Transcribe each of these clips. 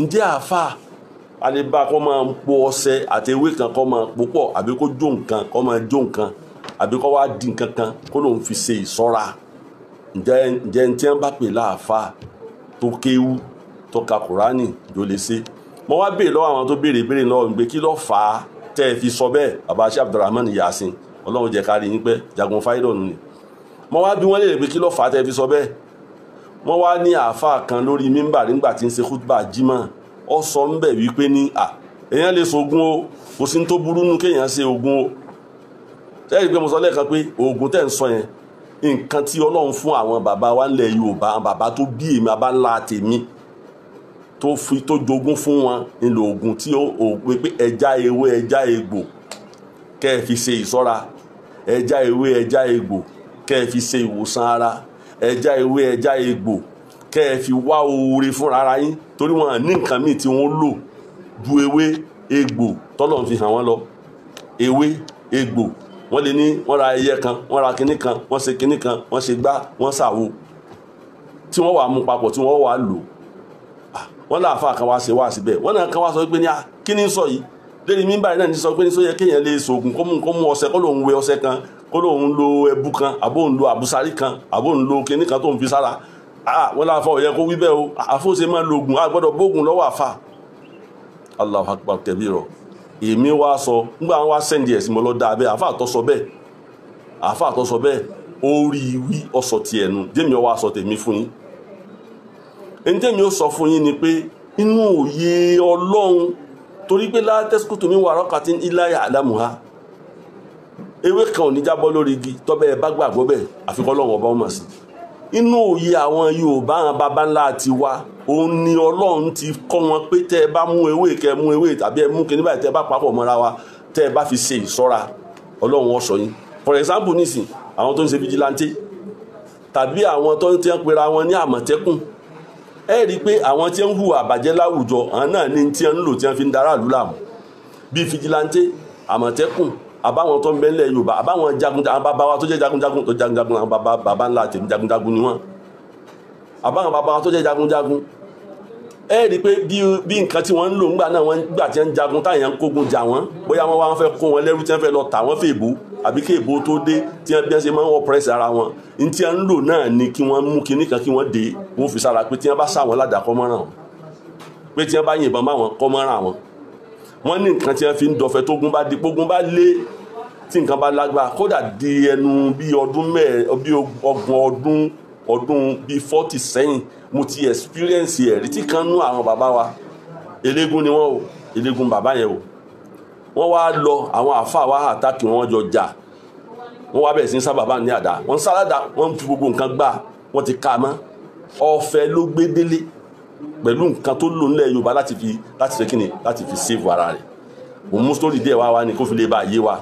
ǹjẹ́ àáfà aleba kọ́ máa po ọṣẹ àti ewé kan kọ́ máa po pọ̀ àbí kó jó nǹkan kọ́ máa jó nǹkan àbí kọ́ wá di nǹkan kan kó lóun fi ṣe ìṣọ́ra ǹjẹ́ ní tí wọ́n bá pè láàfà tó kéwú tó ka kùránì ló lè ṣe. mo wá béèrè lọ́wọ́ àwọn tó béèrè lọ́wọ́ pé kí ló fà á tẹ́ ẹ fi sọ bẹ́ẹ̀ bàbá Sheikh Abdulrahman Yasin ọlọ́run jẹ́ kárí yín pẹ́ jagun fáìdọ̀ nù ni. mo wá bí wọ́n lè rè pé kí ló fà á tẹ́ ẹ fi sọ bẹ́ẹ̀. wọ́n wá ní àáfà kan lórí mímbà nígbà tí ń ṣe khutba jímọ̀ ọ sọ ń bẹ̀ wípé ní èèyàn lè ṣoògùn o kò sí ní tó burú nù kéèyàn ṣe oògùn o. sẹ́yìn pé mo sọ lẹ́ẹ̀kan pé oògùn tẹ̀ ń sọ yẹn nǹkan tí ọlọ́run fún àwọn bàbá wa ńlẹ̀ Yorùbá àwọn bàbá tó bí èmi bàbá ńlá tèmi tó jogún fún wọn nílò oògùn tí ó pé ẹja ewé ẹja egbò kẹ́ ẹ fi ṣe ìṣọ́ra ẹja ewé ẹja egbò kẹ́ ẹ fi ṣe ìwòsàn ara ẹja ewé ẹja egbò kẹ́ ẹ fi wá oore fúnra ara yín torí wọn ní nǹkan míì tí wọ́n lò ju ewé egbò tọ́lọ̀ fi hàn wọ́n lọ ewé egbò wọ́n lè ní wọ́n ra ẹyẹ kan wọ́n ra kinní kan wọ́n ṣe kinní kan wọ́n ṣe gbá wọ́n ṣàwo tí wọ́n wà mú papọ̀ tí wọ́n wà lò wọ́n láàfáà kan wá ṣe wá síbẹ̀ wọ́n náà kan wá sọ pé ní kí ni sọ yìí lórí mímbà náà ní sọ pé ní sọ yẹ kéèyàn lè ṣoògùn kó mú ọṣẹ kó lóun wẹ ọṣẹ kan kó lóun lo ẹbu kan àbó ń lo àbúsárí kan àbó ń lo kinní kan tó ń fi sára wọ́n láàfáà ò yẹ kó wí bẹ́ẹ̀ o àfóṣe máa lo oògùn àgbọ́dọ̀ bóògùn lọ́wọ́ àfà Allahu Akbar kabira èmi wá sọ nígbà wọn wá sẹ́ndì ẹ̀sìn mọ́ lọ dáa bẹ́ẹ̀ àfáà tó sọ bẹ́ẹ̀ ó rí wí ọ̀sọ̀ tiẹ̀ nu jẹ́mi ọ wá sọ tèmi fún yín ẹni tẹ́mi ó sọ fún yín ni pé inú òye Ọlọ́run torí pé látẹ́sùkútù mi wà rọ́kàtí iláyà àdámùhá ewé kan ò ní jábọ́ lórí igi tọ́bẹ̀ ẹ bá gbàgbọ́ bẹ́ẹ̀ àfikọ́ Ọlọ́run ọba ọmọ sí inú òye àwọn Yorùbá àwọn baba ńlá ti wá òun ni Ọlọ́run ti kọ́ wọn pé tẹ́ ẹ bá mú ewé kẹ́ mú ewé tàbí ẹ mú kíní báyìí tẹ́ ẹ bá papọ̀ mọ́ra wa tẹ́ ẹ bá fi ṣe ìṣọ́ra Ọlọ́run ó sọ yín for example nísìn àwọn tó ń ṣe vigilante tàbí àwọn tó ń tẹ́ ń pera wọn ní àmọ̀tẹ́kùn ẹ rí i pé àwọn tí ń hùwà àbàjẹ́ láwùjọ àwọn náà ní tí ń lò tí ń fi ń dará ìlú láàmú bíi fìjìláńtẹ́ àmọ̀tẹ́kùn àbáwọn tó ń bẹ ńlẹ̀ Yorùbá àbáwọn jagunjagun àwọn bàbá wa tó jẹ́ jagunjagun tó jagunjagun àwọn bàbá ńlá tèmi jagunjagun ni wọ́n àbáwọn bàbá wa tó jẹ́ jagunjagun ẹ rí i pé bí nǹkan tí wọ́n ń lò ńgbà náà wọ́n gbà tí ń jagun táyà ń kógun jà wọ́n bóyá wọ́n wá fẹ́ kó wọn lẹ́rú tí wọ́n fẹ́ lọ tà wọ́n fẹ́ èbó àbí kí èbó tó dé tí wọ́n bí wọ́n ṣe máa ń ọ̀pẹ́rẹ́sì ara wọn ní tí wọ́n ń lò náà ni kí wọ́n mú kinní kan kí wọ́n dé wọ́n fi sára pé tí wọ́n bá sá wọn ládàá kọ́ mọ́ràn wọn pé tí wọ́n bá yìnbọn bá wọn kọ́ mọ́ràn wọn wọ́n ní nǹkan tí wọ́n fi ń dọ̀fẹ́ tógun bá di pógun bá lé tí nǹkan bá lágbára kódà di ẹnu bí ọgbọ̀n ọdún bíi 40 sẹ́yìn mo ti experience ẹ̀rí tí kan nú àwọn bàbá wa eléégún ni wọ́n o eléégún bàbá yẹn o wọ́n wá lọ àwọn àfáà wá àtàkì wọn jọ jà wọ́n wá bẹ̀rẹ̀ sí sábà bá ní àdá wọ́n sáládà wọ́n fi gbogbo nǹkan gbà wọ́n ti ká mọ́ ọ̀fẹ́ ló gbé délé pẹ̀lú nǹkan tó lò nílẹ̀ Yorùbá láti fi kíni láti fi save ara rẹ̀ òun mú sórí díẹ̀ wá ní kó fi lè bá yé wa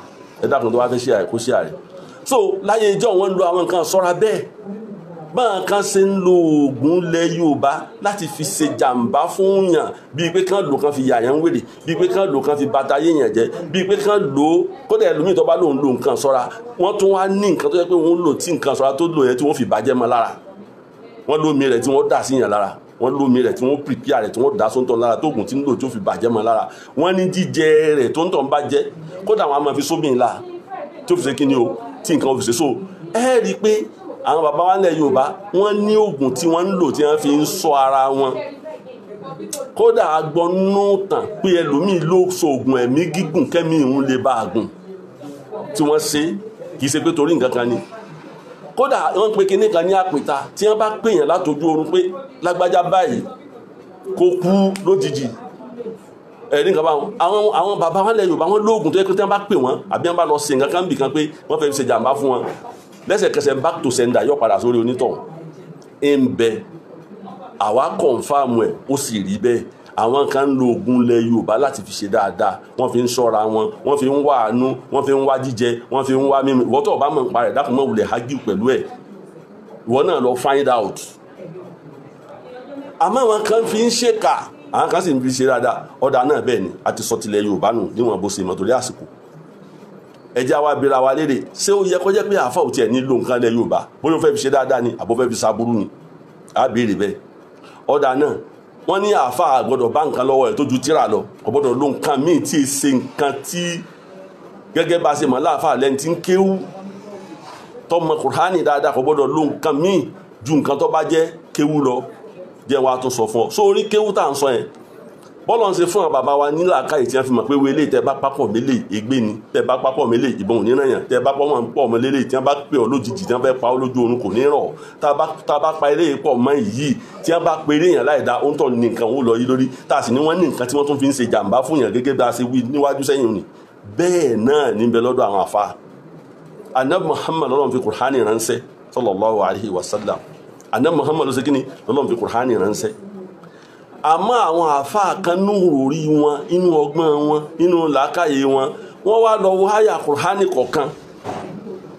ẹ dákun tó wá fẹ́ ṣe àrẹ kó ṣe àrẹ so láyé ìjọ wọn lo àwọn nǹkan ṣọ́ra bẹ́ẹ̀ báwọn kan ṣe ń lo oògùn lẹ̀ Yorùbá láti fi ṣe jàǹbá fún yàn bíi pé kán lò kán fi yà yàn wèrè bíi pé kán lò kán fi bàtà yé yàn jẹ́ bíi pé kán lò kódà ẹlòmíì tó bá lòun lo nǹkan ṣọ́ra wọ́n tún wá ní nǹkan tó yẹ pé wọ́n lò tí nǹkan ṣọ́ra tó lò yẹn tí wọ́n fi bàjẹ́ mọ́ lára wọ́n lómi rẹ̀ tí wọ́n dà sí yàn lára wọ́n lómi rẹ̀ tí wọ́n pìpìà rẹ̀ tí wọ́n dà sóńtọ̀ lára tó oògùn tí ń lò tó fi bàjẹ́ mọ́ lára wọ́n ní jíjẹ rẹ̀ tó ń tọ̀ ń bàjẹ́ kódà wọn a máa fi sóbìn ńlá tó fi ṣe kí ni o tí nǹkan ò fi ṣe so ẹ rí i pé àwọn bàbá wa nílẹ̀ Yorùbá wọ́n ní oògùn tí wọ́n ń lò tí wọ́n fi ń ṣọ́ ara wọn kódà agbọnú tàn pé ẹlòmíì ló so oògùn ẹ̀mí gígùn kẹ́mi ìhun lè bá a gùn tí wọ́n ṣe kì í ṣe pé torí nǹkan kan ni kódà wọ́n pe kinní kan ní àpèta tí wọ́n bá pèèyàn látojú oorun pé lágbájá báyìí kó kú lójijì ẹ̀rí nǹkan báwọn àwọn bàbá wa nílẹ̀ Yorùbá wọ́n lóògùn tó yẹ kó tí wọ́n bá pè wọ́n àbí wọ́n bá lọ ṣe nǹkan kan bì kan pé wọ́n fẹ́ fi ṣe jàǹbá fún wọn lẹ́sẹ̀kẹsẹ̀ back to sender yọ padà sórí onítọ̀ ń bẹ àwa kọ̀ǹfàmù ẹ̀ ó sì rí bẹ́ẹ̀ àwọn kan ń lo oògùn ilẹ̀ Yorùbá láti fi ṣe dáadáa wọ́n fi ń ṣọ́ra wọn wọ́n fi ń wá àánú wọ́n fi ń wá jíjẹ wọ́n fi ń wá mímu ìwọ tó bá mọ̀ nípa rẹ̀ dákun mọ́ wulẹ̀ hágìw pẹ̀lú ẹ̀ ìwọ náà lọ find out àmọ́ àwọn kan fi ń ṣèkà àwọn kan sì ń fi ṣe dáadáa ọ̀dà náà bẹ́ẹ̀ ni àti sọ tilẹ̀ Yorùbá nù níwọ̀n bó ṣe mọ̀ torí àsìkò ẹjẹ́ wa bèèrè wa léèrè ṣé ó yẹ kó jẹ́ pé àáfà ò tiẹ̀ nílò nǹkan lẹ̀ Yorùbá bóyá ó fẹ́ fi ṣe dáadáa ni àbó fẹ́ fi ṣàbúrú ni á béèrè bẹ́ẹ̀ ọ̀dà náà wọ́n ní àáfàá gbọ́dọ̀ bá nǹkan lọ́wọ́ ẹ̀ tó ju tírà lọ kò gbọ́dọ̀ lo nǹkan míì tí ì ṣe nǹkan tí gẹ́gẹ́ bá ṣe mọ̀ láàfáà lẹ́ni tí ń kéwú tọmọ kùránì dáadáa kò gbọ́dọ̀ lo nǹkan míì ju nǹkan tó bá jẹ́ kéwú lọ jẹ́ wa tó sọ fún ọ sórí kéwú tá à ń sọ yẹn bọ́lọ̀ ń ṣe fún àwọn bàbá wa nílà káyì tí wọ́n fi mọ̀ pé wọlé tẹ bá pápọ̀ mélè ègbé ni tẹ bá pápọ̀ mélè ìbọn òní náà yàn tẹ bá pọ̀ mọ́ lélẹ̀ tí wọ́n bá pè ọ́ lójijì tí wọ́n fẹ́ pa ọ́ lójú oorun kò ní rọ̀ tá a bá pa eré pọ̀ mọ́ yìí tí wọ́n bá pe eré yàn láì dá ó ń tọ̀ ní nǹkan ó lọ yí lórí tá a sì ní wọ́n ní nǹkan tí wọ́n tún fi ń ṣe jàǹbá fún yàn gẹ́gẹ́ bí a ṣe wí níwájú sẹ́yìn òní bẹ́ẹ̀ náà níbẹ̀ lọ́dọ̀ àwọn àfa Ànábì Muhammad lọ́lọ́run fi Kùránì ránṣẹ́ sallallahu alaihi wasallam Ànábì Muhammad ló ṣe kíni lọ́lọ́run fi Kùránì ránṣẹ́ àmọ́ àwọn àáfàá kan nú òrí wọn inú ọgbọ́n wọn inú làákàyè wọn wọ́n wá lọ wo àyà Kùránì kọ̀ọ̀kan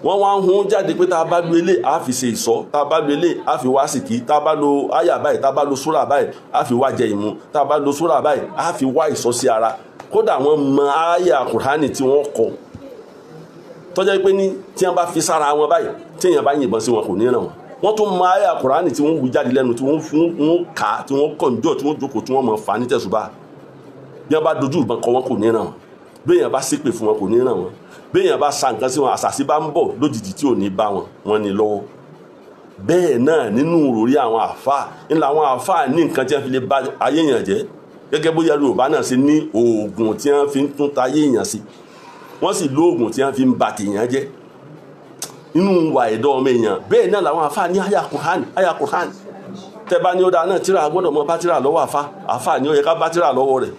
wọ́n wá ń hun jáde pé tá a bá lo ilé a fi ṣe ìsọ́ tá a bá lo ilé a fi wá sìkì tá a bá lo àyà báyìí tá a bá lo súrà báyìí a fi wá jẹ ìmu tá a bá lo súrà báyìí a fi wá ìsọ́ sí ara kódà wọ́n mọ àyà Kùránì tí wọ́n kọ tọ́jà pé ní tí wọ́n bá fi sára wọn báyìí tí èèyàn bá yìnbọn sí wọn kò ní ràn wọ́n tún mọ àyà Kùránì tí wọ́n wù jáde lẹ́nu tí wọ́n kà á tí wọ́n kọ̀ǹjọ́ tí wọ́n jókòó tí wọ́n mọ̀ fà ní tẹ̀sùbà bí wọ́n bá dojú ìbọn kọ wọn kò ní ràn wọ́n bí èèyàn bá ṣépè fún wọn kò ní ràn wọ́n bí èèyàn bá sa nǹkan sí wọn àṣàṣì bá ń bọ̀ lójijì tí ò ní bá wọn ní lọ́wọ́ bẹ́ẹ̀ náà nínú òrí àwọn àfáà ńlá àwọn àfáà ní nǹkan tí wọ́n fi lè bá ayé èèyàn jẹ́ gẹ́gẹ́ bóyá Yorùbá náà ṣe ní oògùn tí wọ́n fi ń tún ta ayé èèyàn sí wọ́n sì lóògùn tí wọ́n fi ń ba tèèyàn jẹ́ inú wà ẹ̀dọ́ ọmọ èèyàn bẹ́ẹ̀ náà làwọn àfáà ní àyà Kùránì tẹ́ bá ní ó dáa náà tíra gbọ́dọ̀ mọ bá tíra lọ́wọ́ àfáà ní ó yẹ ká bá tíra lọ́wọ́ rẹ̀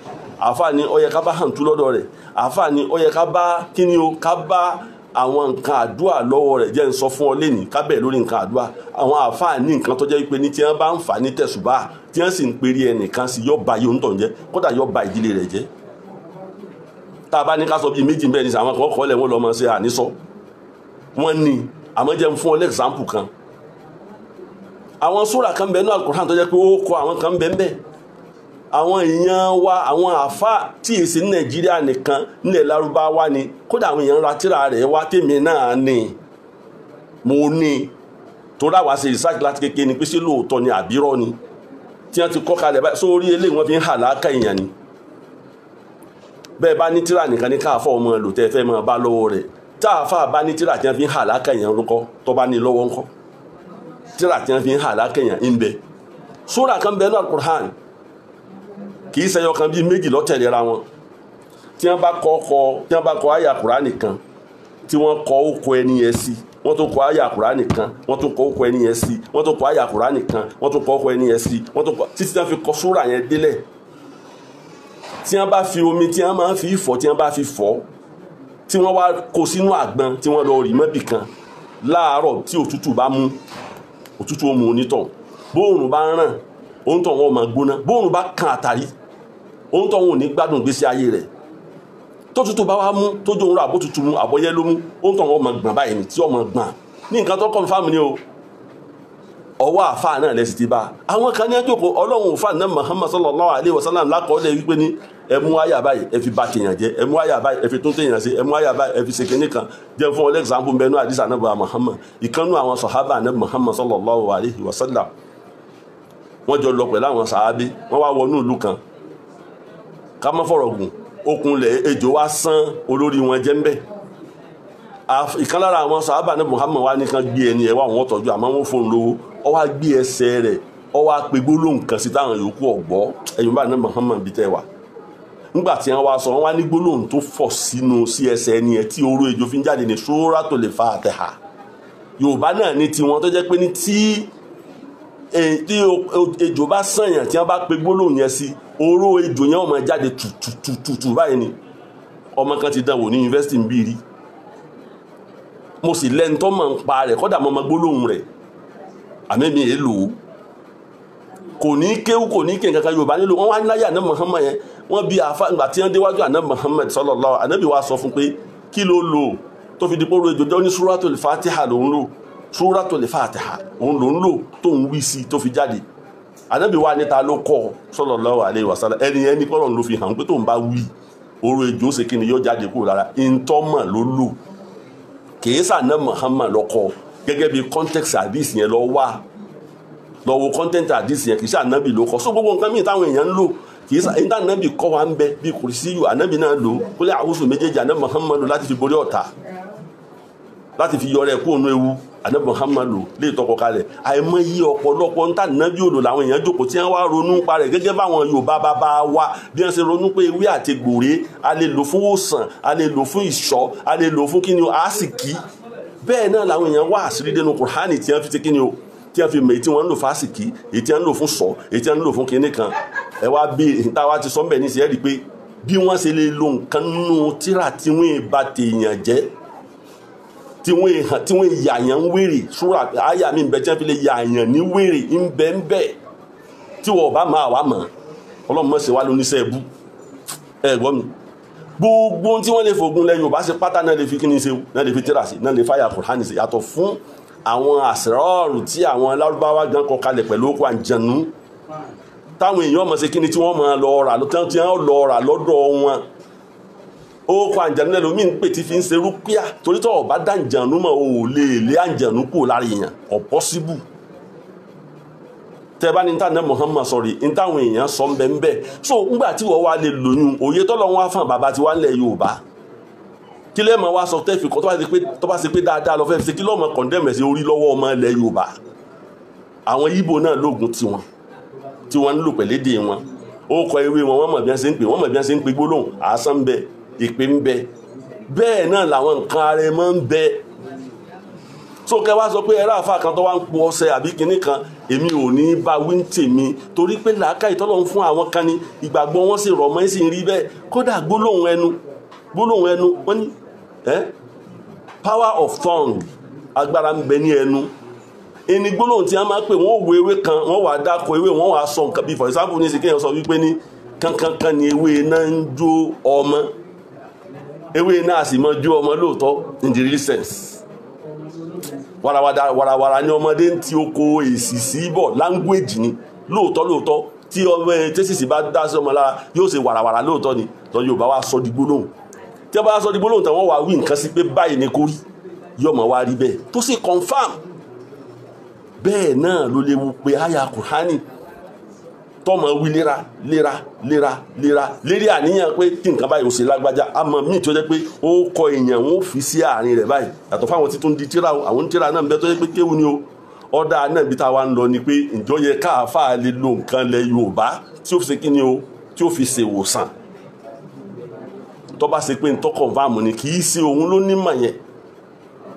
àfáà ní ó yẹ ká bá hàǹtú lọ́dọ̀ rẹ̀ àfáà ní ó yẹ ká bá kíni o ká bá àwọn nǹkan àdúrà lọ́wọ́ rẹ̀ jẹ́ ń sọ fún ọ lẹ́nìí ká bẹ̀ lórí nǹkan àdúrà àwọn àfáà ní nǹkan tó jẹ́ wípé ní tí wọ́n bá ń fà ní tẹ̀sùbá tí wọ́n sì ń perí ẹnìkan sí yọ́ ba yóò ń tọ̀ jẹ́ kódà yọ́ ba ìdílé rẹ̀ jẹ́ tá a bá ní ká sọ bíi méjì bẹ́ẹ̀ ní sàwọn kan kọ́ lẹ̀ wọ́n lọ́ mọ́ sí àníṣọ́ wọ́n ní àmọ́ jẹ́ ń fún ọ lẹ́gzámpù kan àwọn súrà kan bẹ́ẹ̀ ní Al-Qur'an tó jẹ́ pé ó kọ àwọn kan bẹ́ẹ̀ bẹ́ẹ̀ àwọn èèyàn wa àwọn àfáà tí èsì ní Nàìjíríà nìkan nílẹ̀ Lárúbáwá ni kódà àwọn èèyàn ra tírà rẹ̀ wá tèmi náà ni mo ní tó ráwá ṣe research láti kékeré ni pé ṣé lóòótọ́ ni àbírọ́ ni tí wọ́n ti kọ́ kalẹ̀ báyìí sórí eléyìí wọ́n fi ń hà láàkà èèyàn ni bẹ́ẹ̀ bá ní tírà nìkan ní káàfọ́ ọmọ lò tẹ́ fẹ́ máa bá lọ́wọ́ rẹ̀ táàfà bá ní tírà tí wọ́n fi ń hà láàkà èèyàn lókọ́ tó bá ní lọ́wọ́ ńkọ́ tírà tí wọ́n fi ń hà láàkà èèyàn ń bẹ súrà kan bẹ́ẹ̀ náà Al-Qur'an kì í ṣẹyọ kan bíi méjì lọ́tẹ̀lera wọn tí wọ́n bá kọ àyà Kùránì kan tí wọ́n kọ ókọ ẹni yẹn sí wọ́n tó kọ àyà Kùránì kan wọ́n tó kọ ókọ ẹni yẹn sí wọ́n tó kọ àyà Kùránì kan wọ́n tó kọ ókọ ẹni yẹn sí wọ́n tó kọ títí tí wọ́n fi kọ súrà yẹn délẹ̀ tí wọ́n bá fi omi tí wọ́n máa ń fi fọ̀ tí wọ́n bá fi fọ̀ tí wọ́n wá kó sínú àgbọn tí wọ́n lọ rì mọ́bì kan láàárọ̀ tí òtútù bá mú òtútù ó mú onítọ̀ bóòrùn bá ràn òun tó wọn máa gbóná bóòrùn bá kan àtàrí òun tó wọn ò ní gbádùn gbésí ayé rẹ̀ tó tútù bá wá mú tó jó ń rà bó tutù mú àbọ̀yẹ́ ló mú òun tó wọn máa gbọ̀n báyìí ní tí wọ́n máa gbọ̀n ní nǹkan tó kọ́ fáàmù ni o ọwọ́ àfáà náà lẹ́sì ti bá àwọn kan ní ẹjọ́ kó ọlọ́run òfà náà Muhammad sallallahu alaihi wasallam lákọọ́lẹ̀ wípé ní ẹmú àyà báyìí ẹ fi bá tèèyàn jẹ ẹmú àyà báyìí ẹ fi tún tèèyàn sí ẹmú àyà báyìí ẹ fi ṣe kìíní kan jẹ́ fún ọlẹ́gbàmù bẹnu àdìsá náà bá Muhammad ìkànnú àwọn sọ̀hábà náà Muhammad sallallahu alaihi wasallam wọ́n jọ lọ pẹ̀lú àwọn sàábé wọ́n wá wọnú ìlú kan ká má fọ̀rọ̀ gùn okunlẹ̀ ejò wá sán olórí wọn jẹ́ ń bẹ̀ ìkan lára àwọn sàábà náà Muhammad wá nìkan gbé ẹni ẹ̀ wá àwọn tọ́jú àmọ́ wọn fóun lówó ọ wá gbé ẹsẹ̀ rẹ̀ ọ wá pe gbólóhùn kan sí táwọn yòókù ọ̀gbọ́ ẹ̀yìn bá náà Muhammad bí tẹ́ wà nígbà tí wọ́n wá sọ wọ́n wá ní gbólóhùn tó fọ̀ sínú sí ẹsẹ̀ ẹni ẹ̀ tí oró ejò fi ń jáde ní Suratul Fatiha Yorùbá náà ní tiwọn tó jẹ́ pé ní tí ejò bá sànyàn tí wọ́n bá pe gbólóhùn yẹn sí oró ejò yẹn wọ́n máa jáde tùtùtùtù báyìí ni ọmọ kan ti dánwò ní yunifásitì ń bí rí mo sì lẹ́nu tó máa ń pa rẹ̀ kọ́dà mọ́ ọmọ gbólóhùn rẹ̀ àmẹ́mi èlò kò ní kéwú kò ní kéwú kankan Yorùbá nílò wọ́n wá láyé àná Muhammad yẹn wọ́n bí àfa ìgbà tí wọ́n déwájú àná Muhammad sallallahu ànábì wa sọ fún pé kí ló lò tó fi di pòrò ejò jẹ́ ní Suratul Fatiha lòún lò Suratul Fatiha òun lòún lò tó ń wí sí tó fi jáde ànábì wa níta ló kọ́ sallallahu alaihi wasallam ẹni kọ́rọ̀ ló fi hàn pé tó ń bá wí oró ejò ṣe kí ni yóò jáde kúrò lára ìntọ́mọ̀ ló lò kìí sàná Muhammad lọ́kọ́ gẹ́gẹ́ bí context service yẹn lọ wá lọ́wọ́ kọ́ńtẹ́ǹtì àdìsí yẹn kì í ṣe ànábì ló kọ́ so gbogbo nǹkan mìíràn táwọn èèyàn ń lò kì í ṣe èyí táwọn ànábì kọ́ wa ń bẹ bí kùrìsíyù ànábì náà lò kólé àwùsù méjèèjì ànábì Muhammadu láti fi borí ọ̀tá láti fi yọrẹ kó ònú ewu ànábì Muhammadu lè tọkọ kalẹ̀ àìmọye ọ̀pọ̀lọpọ̀ ń tà ànábì òdò làwọn èèyàn jókòó tí wọ́n wá ronú pa rẹ̀ gẹ́gẹ́ báwọn Yorùbá bàbá wa bí wọ́n ṣe ronú pé ewé àti gbòrè a lè lò fún òsàn a lè lò fún ìṣọ́ a lè lò fún kíni àásìkí bẹ́ẹ̀ náà làwọn èèyàn wá àṣírí dénú Kùránì tí wọ́n fi ti kíni o tí wọ́n fi mọ̀ èyí tí wọ́n ń lò fásìkí èyí tí wọ́n ń lò fún sọ èyí tí wọ́n ń lò fún kíní kan ẹ wá bí ìta wa ti sọ ń bẹ̀ ní ìṣẹ́ rí pé bí wọ́n ṣe lè lo nǹkan nínú tíra tí wọ́n bá tèèyàn jẹ́ tí wọ́n yàyàn ń wèrè súra àyà mi ń bẹ tí wọ́n fi lè yàyàn ní wèrè ń bẹ tí wọ́n bá máa wà mọ́ ọlọ́run mọ̀ ṣe wá lóníṣẹ́ ẹbú ẹ gbọ́ mi gbogbo tí wọ́n lè fògùn lẹ́yìn ò bá ṣe pátá náà lè fi kíni ṣe náà lè fi tíra sí náà lè fáyà Kùránì sí yàtọ̀ fún àwọn àṣírọ́ọ̀rù tí àwọn lárúbáwá gan kọ kalẹ̀ pẹ̀lú okò àǹjẹ̀nú táwọn èèyàn mọ̀ sí kíni tí wọ́n máa lọ rà tí wọ́n lọ rà lọ́dọ̀ wọn okò àǹjẹ̀nú lẹ́nu mí ń pè tí fi ń ṣe rúpíà torí tọ́ ọ̀bá dá àǹjẹ̀nú mọ̀ ò lè àǹjẹ̀nú kúrò lára èèyàn ọ̀pọ̀síbù tẹ́ bá ní tànà Muhammad sọ̀rí ní táwọn èèyàn sọ ń bẹ so ńgbà tí wọ́n wá lè lóyún òye tọ́lọ́ wọn fún bàbá tí wá ń lẹ̀ Yorùbá kí lẹ́ mọ̀ wá sọ tẹ́fì kan tó bá ṣe pé dáadáa lọ fẹ́ fi ṣe kí lọ́mọ kọ̀ndẹ́mẹ̀ sí orí lọ́wọ́ ọmọ ilẹ̀ Yorùbá àwọn Ìgbò náà lóògùn tí wọ́n ń lò pẹ̀lédè wọn ó kọ ewé wọn wọ́n mọ̀ bí wọ́n ṣe ń pè wọ́n mọ̀ bí wọ́n ṣe ń pè gbólóhùn àásán ń bẹ ìpè ń bẹ bẹ́ẹ̀ náà làwọn nǹkan ara ẹ máa ń bẹ so kẹ wá sọ pé ẹ̀rọ àfa kan tó wá ń po ọṣẹ àbí kinní kan èmi ò ní bá wí ń tèmi torí pé làákàyè tọ́lọ́ ń fún àwọn kan ní ìgbàgbọ́ wọn sì rọ̀ mọ́ ẹ̀ sì ń rí bẹ́ẹ̀ kódà gbólóhùn ẹnu wọ́n ní power of tongue agbára ń bẹ ní ẹnu ẹni gbólóhùn tí a máa pè wọ́n wo ewé kan wọ́n wà dákọ̀ ewé wọ́n wà sọ nǹkan bí for example ní ìsìnkú sọ wípé ní kankankan ni ewé náà ń jó ọmọ ewé náà sì mọ́ jó ọmọ lóòótọ́ in the real sense warawara ni ọmọdé ń ti oko èsì sí bọ̀ language ni lóòótọ́ tí ọmọ tẹ́sìsì bá dá sí ọmọ lára yóò ṣe warawara lóòótọ́ ni tọ́ yóò bá wá sọ di gbólóhùn tí a bá sọ di gbólóhùn tàwọn wà wí nǹkan sí pé báyìí ni kó rí yọmọ wá rí bẹ́ẹ̀ tó sì confam bẹ́ẹ̀ náà ló léwu pé àyà Kùránì tọmọ wí léra lérí àníyàn pé kí nǹkan báyìí ó ṣe lágbájá àmọ́ míì tó jẹ́ pé ó kọ èèyàn wọn ó fi sí àárín rẹ̀ báyìí yàtọ̀ fáwọn títún di tíra àwọn tíra náà ń bẹ tó jẹ́ pé kéwu ni o ọ̀dà náà bí táwa ń lọ ni pé ìjọ yẹ káàfáà lè lo nǹkan lẹ Yorùbá tí ó fi ṣe kí ni o tí ó fi ṣe ìwòsàn tó bá ṣe pé ntọ́ confam ni kì í ṣe òun ló nímọ̀ yẹn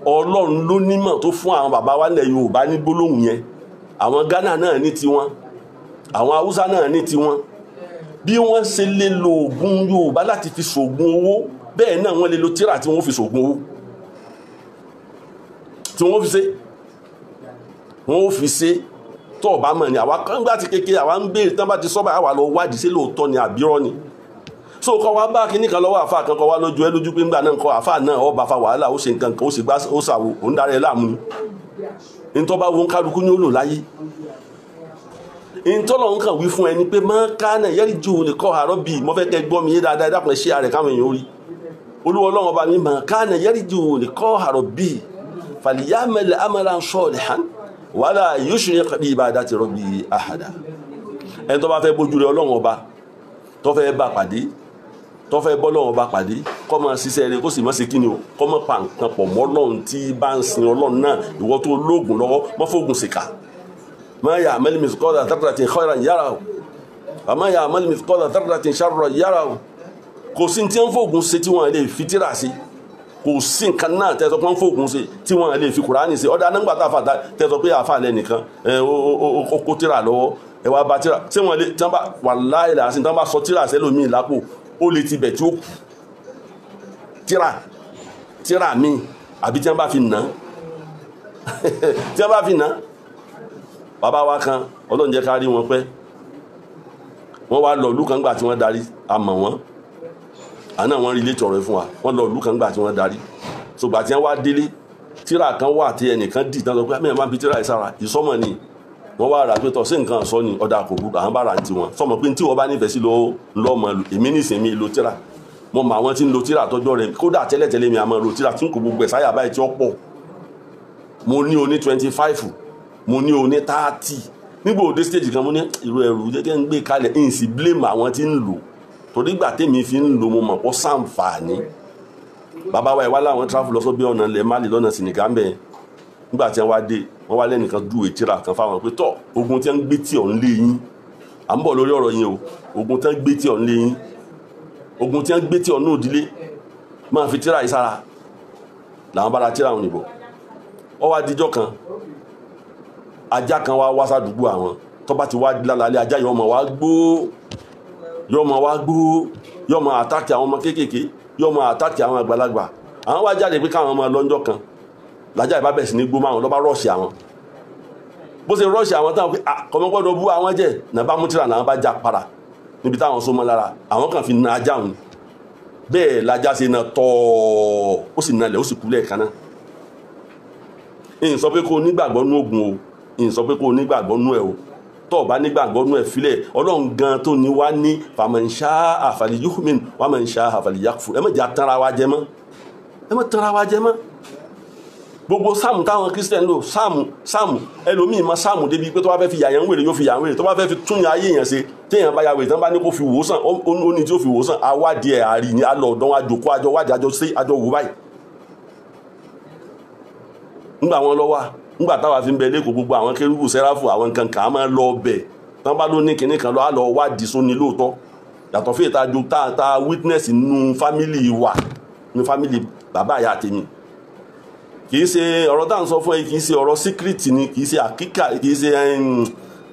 Ọlọ́run ló nímọ̀ tó fún àwọn bàbá wa lẹ Yorùbá ní gbólóhùn yẹn àwọn Ghana náà ní tiwọn àwọn Haúsá náà ní tiwọn bí wọ́n ṣe lè lo oògùn Yorùbá láti fi ṣògùn owó bẹ́ẹ̀ náà wọ́n lè lo tíra tí wọ́n fi ṣògùn owó tí wọ́n fi ṣe tó ọba mọ̀ ni àwa kan gbá ti kékeré àwa ń béèrè tán bá ti sọ́bà àwa lọ wádìí sí lóòótọ́ ni àbírọ́ ni so kọ́ wá bá kíní kan lọ́wọ́ àfáà kan kọ́ wá lójú ẹ lójú pé ńgbà náà kọ́ àfáà náà ọba fa wàhálà ó ṣe nǹkan kan ó sì gbá ó ṣàwò ó ń darẹ̀ láàmú ni ntọ́ bá wọn kálukú ní ó lò láyé ntọ́lọ̀ ń kàn wí fún ẹni pé máa ká náà yẹ́rì ju lè kọ́ àárọ̀ bíi mo fẹ́ kẹ́ gbọ́ mi yé dáadáa dápẹ́ ṣé ààrẹ káwọn èèyàn rí Olúwa Ọlọ́run ọba mi máa ká náà yẹ́rì ju lè kọ́ àárọ̀ bíi fàlìyàmẹ́lẹ̀ amalan salihan wala yushriq bi ibadati rabbi ahada ẹni tó bá fẹ́ bójú rẹ Ọlọ́run ọba tó fẹ́ bá pàdé tó fẹ́ bọ́ Ọlọ́run ọba pàdé kó máa ṣiṣẹ́ rẹ kó sì má ṣe kíni o kó má pa nǹkan pọ̀ mọ́ Ọlọ́run tí bá ń sin Ọlọ́run náà ìwọ tó lóògùn lọ́wọ́ má fóògùn ṣìkà ما يعمل مثقال ذرة خيرا يره وما يعمل مثقال ذرة شرا يره kò sí tí wọ́n fògùn ṣe tí wọ́n lè fi tírà sí kò sí nǹkan náà tẹ́sọ pé wọ́n fògùn ṣe tí wọ́n lè fi Kùránì ṣe ọ̀dà nígbà tá a fà tẹ́sọ pé àfà lẹ́nìkan ó kó tírà lọ́wọ́ ẹ wá bá tírà tí wọ́n lè tí wọ́n bá wà láì là sí tí wọ́n bá sọ tírà sẹ́lòmíì lápò ó lè ti bẹ̀ tí ó kù tírà míì àbí tí wọ́n bá fi nà tí wọ́n bá fi nà bàbá wa kan Ọlọ́run jẹ́ ká rí wọn pẹ́ wọ́n wá lọ ìlú kan gbà tí wọ́n darí àmọ́ wọn àná wọn rí ilé tọrọ fún wa wọ́n lọ ìlú kan gbà tí wọ́n darí so gbà tí wọ́n wá délé tíra kan wà tí ẹnìkan dì tán sọ pé mẹ́rin máa fi tíra ìsára ìsọmọ ni wọ́n wá rà pé tọ̀ sí nǹkan sọ ni ọ̀dà kò gbúdọ̀ àwọn bá ra ti wọn sọmọ pé tí wọ́n bá nífẹ̀ẹ́ sí lọ́mọ èmi nísìnyí lo tíra mo mọ àwọn tí ń lo tíra tọ́jọ́ rẹ̀ kódà tẹ́lẹ̀tẹ́lẹ̀ mi àmọ́ lo tíra tí n kò gbogbo ẹ̀ sáyà báyìí tí ó pọ̀ mo ní oní 25 mo ní oní 30 nígbà òde stage kan mo ní irú ẹrù jẹ́jẹ́ ń gbé kalẹ̀ ń sì blame àwọn tí ń lò torí gbà tèmi fi ń lò mo mọ̀ pọ́ sàǹfààní bàbá wa ìwá láwọn travel lọ sọ́bí ọ̀nà ilẹ̀ Mali lọ́nà Senegal bẹ́ẹ̀ nígbà tí wọ́n wá dé wọ́n wá lẹ́nìkan dúró ìtìrà kan fáwọn pé tọ́ ogun tí wọ́n ń gbé tí ọ̀ ń lé yín à ń bọ̀ lórí ọ̀rọ̀ yín o ogun tí wọ́n ń gbé tí ọ̀ ń lé yín ogun tí wọ́n ń gbé tí ọ̀ ń òdílé máa fi tírà yìí sára làwọn bára tírà òun nìbò ọ wá díjọ́ kan ajá kan wá sádùúgbò àwọn tó bá ti wá lálẹ́ ajá yọ ọmọ wá gbó yọ ọmọ àtàkì àwọn ọmọ kéékèèké yọ ọmọ àtàkì àwọn àgbàlagbà àwọn wá jáde pé káwọn ọmọ lọ́njọ́ kan lájá ìbá bẹ̀ sí ní gbó máwọn lọ́bá rọ́ọ̀ṣì àwọn bó ṣe rọ́ọ̀ṣì àwọn táwọn pé kọmọ gbọ́dọ̀ bú àwọn jẹ́ náà bá mú tírà náà bá já para níbi táwọn so mọ́ lára àwọn kan fi na ajá òun bẹ́ẹ̀ lájá ṣe na tọ́ ó sì nalẹ̀ ó sì kú lẹ́ẹ̀kan náà ìyìn sọ pé kó nígbàgbọ́ nú ogun o ìyìn sọ pé kó nígbàgbọ́ nú ẹ̀ o tó bá nígbàgbọ́ nú ẹ̀ filẹ̀ Ọlọ́run gan tó ní wá ní faman sha'a falyu'min wa man sha'a falyakfur ẹ má jà tanra wa jẹ mọ́ gbogbo sáàmù táwọn Christian lò sáàmù ẹlòmíì mọ sáàmù débi pé tó bá fẹ́ fi yàyàn wèrè yóò fi yàyàn wèrè tó bá fẹ́ fi tún ayé èèyàn ṣe téèyàn bá ya wèrè tán bá ní kó fi wòsàn ó ní tí ó fi wòsàn awádìí ẹ̀ àrí ní alọ́ ọ̀dán àjòkó àjọ wádìí àjọ sí àjọ wò báyìí ńgbà wọn lọ wá ńgbà táwa fi ń bẹ lẹ́kọ̀ọ́ gbogbo àwọn kérúbù sẹ́ráfù àwọn nǹkan kan á máa lọ ọbẹ̀ tán bá ló ní kinní kan lọ á lọ wádìí sóni lóòótọ́ yàtọ̀ fún ìtajú tá witness nínú fámìlì wa ní fámìlì bàbá àyà tèmi kìí ṣe ọ̀rọ̀ tá à ń sọ fún ẹ kìí ṣe ọ̀rọ̀ secret ni kìí ṣe àkíkà kìí ṣe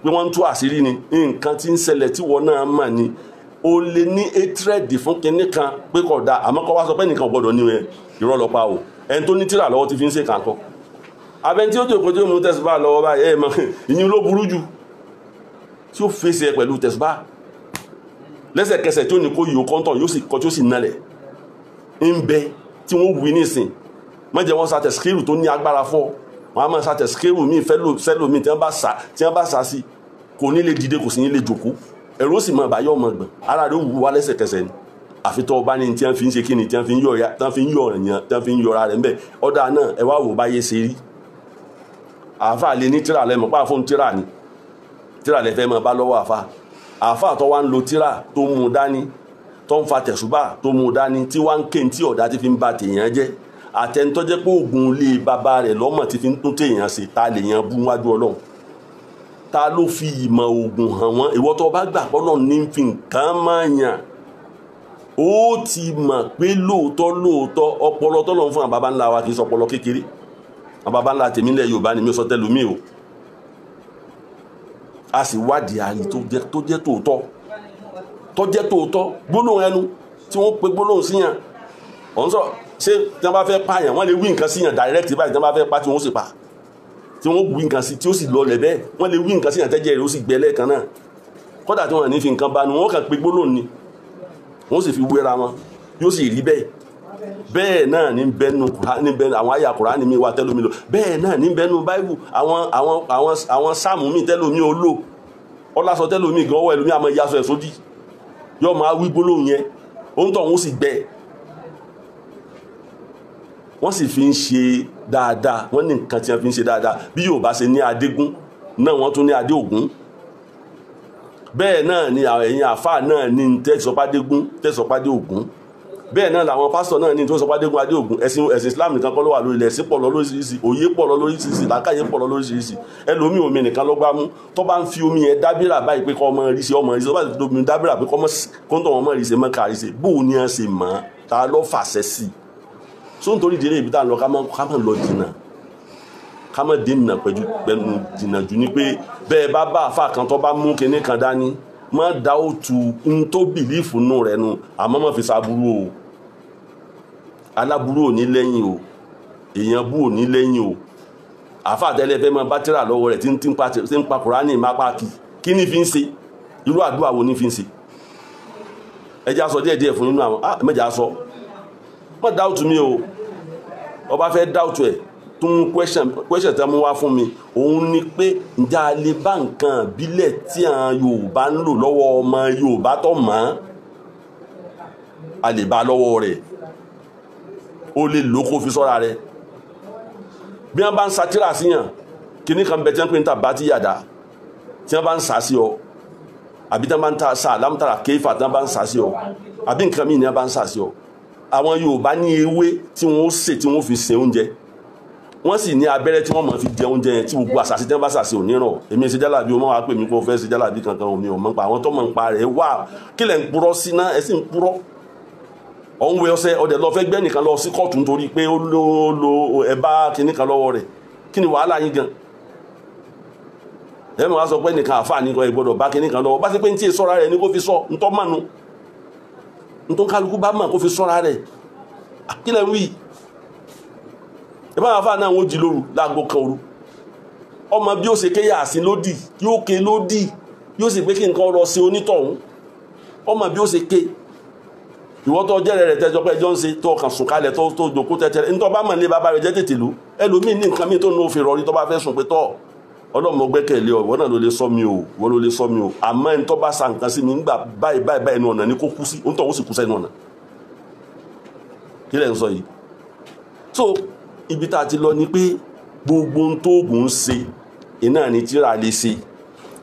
pé wọ́n ń tú àṣírí ni nǹkan tí ń ṣẹlẹ̀ tí wọ́n náà mà ní o lè ní hatred fún kinní kan pé kò dáa àmọ́ kọ́ wá sọ pé nìkan gbọ́dọ̀ ní irọ́ lọ́pàá o ẹni tó ní tírà lọ́wọ́ ti fi ń ṣe kàńkọ́ abẹ́ni tí ó jòkó tí ó mú tẹ̀síbá lọ́wọ́ báyìí ẹ̀ mọ̀ ìyín ló burú jù tí ó fèsì ẹ pẹ̀lú tẹ̀síbá lẹ́sẹ̀kẹsẹ̀ tí ó ní kó yíò kọ́ńtọ̀ yóò sì kọ́ tí ó sì nalẹ̀ ń bẹ tí wọ́n wí nísìn mọ́jẹ́ wọn sa tẹ̀síkérù tó ní agbára fọ́ wọn a máa sa tẹ̀síkérù míì fẹ́lòmíì tí wọ́n bá sa sí kò ní lè dìde kò sí ní lè jòkó ẹ̀rọ ó sì máa bá yọ ọmọ gbọ̀n ara rẹ̀ wù wá lẹ́sẹ̀kẹsẹ̀ ni àfitọ́ ọba ní tí wọ́n fi ń ṣe kí ni tí wọ́n fi ń yọra rẹ̀ ń bẹ̀ ọ̀dà náà ẹ wá wò báyé ṣe rí àáfà lè ní tíra lẹ́mọ̀ pàá fún tíra ni tíra lẹ́fẹ́ mọ́ bá lọ́wọ́ àáfà tó wá ń lo tíra tó mú dání tó ń fa tẹ̀sùbà tó mú dání tí wá ń ké tí ọ̀dà ti fi ń ba tèèyàn jẹ́ àtẹnitọ́ jẹ́ pé oògùn lé bàbá rẹ̀ lọ́mọ̀ ti fi ń tún téèyàn ṣe ta lè yan bú wájú Ọlọ́run ta ló fi ìmọ̀ oògùn hàn wọ́n ìwọ tó bá gbà pọ́nà ní fi nǹkan máa yàn ó ti mọ̀ pé lóòótọ́ ọpọlọ tọ́lọ́run fún àbábá ńlá wa kì í sọ ọpọlọ kékeré àbábá ńlá tèmi lẹ̀ Yorùbá ni mi ò sọ tẹ́lómi o a sì wádìí àrí tó jẹ́ tòótọ́ gbólóhùn ẹnu tí wọ́n pe gbólóhùn síyàn ọ̀hún sọ ṣé tí wọ́n bá fẹ́ pààyàn wọ́n lè wí nǹkan síyàn direct báyìí tí wọ́n bá fẹ́ pa tí wọ́n sì pa tí wọ́n wí nǹkan sí tí ó sì lọlẹ̀ bẹ́ẹ̀ wọ́n lè wí nǹkan síyàn tẹ́jẹ́ rẹ̀ ó sì gbẹ lẹ́ẹ̀kan náà kódà tí wọ́n ní fi nǹkan banu wọ́n kàn pe gbólóhùn ni wọ́n sì fi wéra wọn yóò sì rí bẹ́ẹ̀ náà ní bẹ́nu àwọn àyà Kùránì mi wà tẹ́lómi lò bẹ́ẹ̀ náà ní bẹ́nu Báíbù àwọn sáàmù mi tẹ́lómi ó lò ọlásọ tẹ́lómi gan ọwọ́ ẹlòmí àmọ́ ìyásọ ẹ̀ sódì yóò máa wí gbólóhùn yẹn òun tọ̀ wọ́n sì gbẹ wọ́n sì fi ń ṣe dáadáa wọ́n ní nǹkan tí wọ́n fi ń ṣe dáadáa bí Yorùbá ṣe ní Adégún náà wọ́n tún ní Adéògún bẹ́ẹ̀ náà ni ẹ̀yin àfáà náà ní tẹ́sọpádégún tẹ́sọpádé Ògún bẹ́ẹ̀ náà làwọn pásítọ̀ náà ní tó sọpádégún Adéògún ẹ̀sìn Islam nìkan kọ́ ló wà lórí ilẹ̀ ẹ̀sìn pọ̀ lọ lóríṣiríṣi òye pọ̀ lọ lóríṣiríṣi làákàyè pọ̀ lọ lóríṣiríṣi ẹlòmíì omi nìkan ló gbá mú tó bá ń fi omi yẹn dábìrà báyìí pé kọ́ ọmọ rí sí ọmọ rí sí tó bá ti domi dábìrà pé kọ́ńtọ̀ ọmọ rí sí mọ́ka rí sí bóun ni wọ́n ṣe mọ́ ta ló fàṣẹ sí i so nítorí ìdílé ibi tá à ń lọ ká má lọ jìnnà ká má dènà pẹ̀lú jìnnà jù ní pé bẹ́ẹ̀ bá àfa kan tó bá mú kinní kan dání má dá òtù ń tó bìlífù nù rẹ̀ nu àmọ́ má fi ṣàbúrú o aláburú ò ní lẹ́yìn o èèyàn bú ò ní lẹ́yìn o àfa àtẹ́lẹ̀ fẹ́ máa bá tírà lọ́wọ́ rẹ̀ tí ń pa Kùránì má pa kí ní fi ń ṣe irú àdúrà wo ní fi ń ṣe ẹjá sọ díẹ̀díẹ̀ fún nínú àwọn mẹ́jà sọ má dáùtù mi o ọba fẹ́ dáùtù ẹ̀ tún question tẹ́ mú wá fún mi òun ni pé ǹjẹ́ a lè bá nǹkan ìbílẹ̀ tí àwọn Yorùbá ń lò lọ́wọ́ ọmọ Yorùbá tó mọ̀ a lè bá lọ́wọ́ rẹ̀ ó lè lò kó fi sọ́ra rẹ̀ bí wọ́n bá ń satira síyàn kíní kan bẹ̀ tí wọ́n pè ní tàbátì yàdá tí wọ́n bá ń sà sí ọ àbí tí wọ́n bá ń ta sa lámútàrà kéfà tí wọ́n bá ń sà sí ọ àbí nǹkan míì ni wọ́n bá ń sà sí ọ. Àwọn Yorùbá ní ewé tí wọ́n ó sè tí wọ́n fi ṣe oúnjẹ, wọ́n sì ní abẹ́rẹ́ tí wọ́n máa fi jẹ oúnjẹ yẹn tí gbogbo àṣàṣì tí wọ́n bá ṣàṣì òníran. Èmi ṣe jálàbí o máa wá pè mí pé o fẹ́ ṣe jálàbí kankan omi ò mọ̀ pa àwọn tó mọ̀ ń pa rẹ̀ wá kí lẹ̀ ń purọ́ sí náà ẹ sì ń purọ́. Ọ̀hún wẹ ọsẹ ọdẹ lọ fẹ́ gbẹ́ nìkan lọ sí kóòtù nítorí pé ó lo ẹ̀bá kinní kan lọ́wọ́ rẹ̀, kí ni wàhálà yín gan? Ẹ mọ̀ wá sọ pé nìkan àfáà nìkan ẹ gbọ́dọ̀ bá kinní kan lọ́wọ́, bá ṣe pé ní tí ì sọ́ra rẹ̀ ni kó fi sọ ntọ́ mọ̀nu ntọ́ kálukú bá mọ̀ kó fi sọ́ra rẹ̀. Kí lẹ̀ ń wí? Ìbá àfáà náà wọ́n jí lóru láago kan òru, ọmọ bí ó ṣe ké Yásìn lódì yóò ké lódì yóò sì pé kí nǹkan lọ sí onítọ̀hún, ọmọ bí ó ṣe ké. Ìwọ tó jẹ́rẹ̀ rẹ̀ tẹ́jọ́ pé ẹjọ́ ń ṣe tó kàn sùn kalẹ̀ tó jòkó tẹ́tẹ́rẹ́ ní tó bá mọ̀ ní bàbá rẹ̀ jẹ́ tètè lú ẹlòmíì ní nǹkan míì tó ní òfin rọrí tó bá fẹ́ sùn pé tọ́ Ọlọ́run gbẹ́kẹ̀lé ọ ìwọ náà ló lè sọ mi o ìwọ ló lè sọ mi o àmọ́ ẹni tó bá sa nǹkan sí mi ńgbà báyìí ẹnu ọ̀nà ni kó kú sí ó ń tọ́ ó sì kú sẹ́nu ọ̀nà. Kí lẹ̀ ń sọ yìí? So ibi tá a ti lọ ni pé gbogbo ohun tó oògùn ń ṣe iná ni tírà lè ṣe,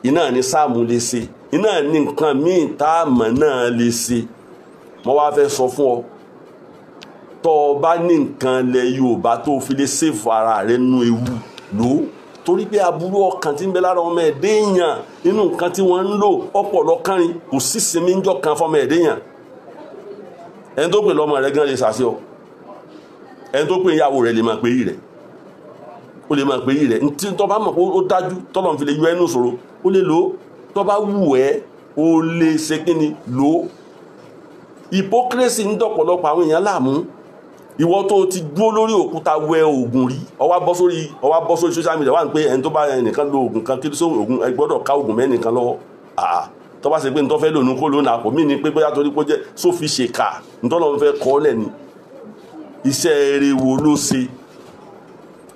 iná ni sáàmù lè ṣe, iná ni nǹkan míì tá a mọ̀ náà lè ṣe. Mo wá fẹ́ sọ fún ọ tó o bá ní nǹkan lẹ Yorùbá tó fi lè sèfù ara rẹ nínú ewu lò ó, torí pé aburú ọkàn tí ń bẹ lára ọmọ ẹ̀dẹ́ èèyàn nínú nǹkan tí wọ́n ń lò ọ̀pọ̀lọ́ kánrin kò sí sinmi ń jọ kan fọmọ ẹ̀dẹ́ èèyàn. Ẹni tó pè lọ́mọ rẹ gan lè sàṣẹ ọ, ẹni tó pè ìyàwó rẹ lè máa pè yí rẹ, ó lè máa pè yí rẹ ntí tó bá mọ̀ pé ó dájú tọ́lọ́run fi lè yọ ẹnu ìṣòro ó lè lò ó, tó bá wù ẹ́ ó lè ṣe kí ni lò ó. Hypocrisy ń dọ̀pọ̀lọpọ̀ àwọn èèyàn láàmú. Ìwọ tó ti dúró lórí òkúta wẹ oògùn rí ó wá bọ́ sórí social media wà ń pé ẹni tó bá ẹnìkan lo oògùn kan kí ló sọ oògùn ẹ gbọ́dọ̀ ká oògùn mẹ́nìkan lọ́wọ́. Tó bá ṣe pé nítorí fẹ́ lónìí kó lónìí àpò mí ni pé bóyá torí pé jẹ́ sófi ṣèkà nítorí wọn fẹ́ kọ́ lẹ̀ ni. Iṣẹ́ eré wo ló ṣe?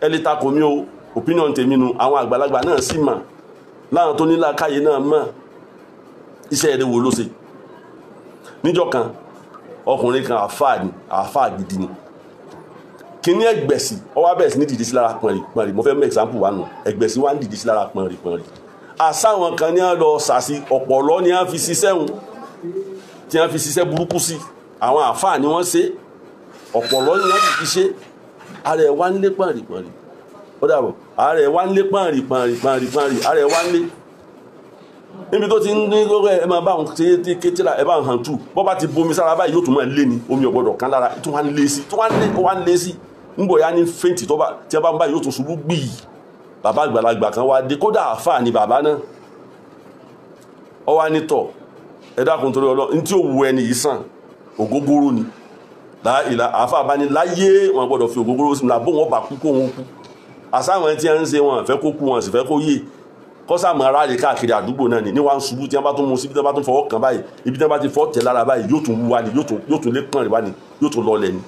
Ẹ lè takò mí o, opinion tèmi nu, àwọn àgbàlagbà náà sì mà láwọn tó ní làákàyè náà mọ̀ iṣẹ́ eré wo ló ṣe. Níjọ́ kan ọkùnrin kan àfáà gidi ni kíní ẹgbẹ̀sì ó wá bẹ̀rẹ̀ sí ní dìde sí lára pọ̀nrì mo fẹ́ mú example wa nù ẹgbẹ̀sì wá ń dìde sí lára pọ̀nrì àsáwọn kan ní à lọ sàsí ọ̀pọ̀lọ́ ní à ń fi ṣiṣẹ́ hùn tí à ń fi ṣiṣẹ́ burúkú sí àwọn àfáà ni wọ́n ṣe ọ̀pọ̀lọ́ ní à ń fi ṣe ara ẹ̀ wá ń lé pọ̀nrì ó dàbọ̀ ara ẹ̀ wá ń lé pọ̀nrì ara ẹ̀ wá ń lé níbi tó ti ń ní lọ́rẹ́ ẹ máa bá àwọn kékeré ẹ bá ń hàn tù bọ́ bá ti bomi sára báyìí yóò tún máa lé ní omi ọ̀gbọ́dọ̀ kan lára tó wá ń lé sí ń bọ̀ ya ní fẹ́ǹtì tí a bá ń báyìí yóò tún ṣubú gbìyì. Bàbá àgbàlagbà kan wá dé kódà àfáà ni bàbá náà ọ wá ní tọ̀ ẹ dákun torí Ọlọ́run ní tí ó wu ẹni yìí sàn ògógóró ni àfáà bá ní láyé wọn gbọ́dọ̀ fi ògógóró sí làbó wọn bá kú kó wọn kú àsáwọn tí wọ́n ń ṣe wọn fẹ́ kó kú wọn sì fẹ́ kó yé kọ́sàmù aráàlú káàkiri àdúgbò náà ni wọ́n ń ṣubú tí wọ́n bá tún mú síbi tí wọ́n bá tún fọwọ́ kàn báyìí ibi tí wọ́n bá ti fọ́ tẹ̀ lára báyìí yóò tún wú wá ni yóò tún lé pọ̀n rí wá ni yóò tún lọlẹ̀ ni.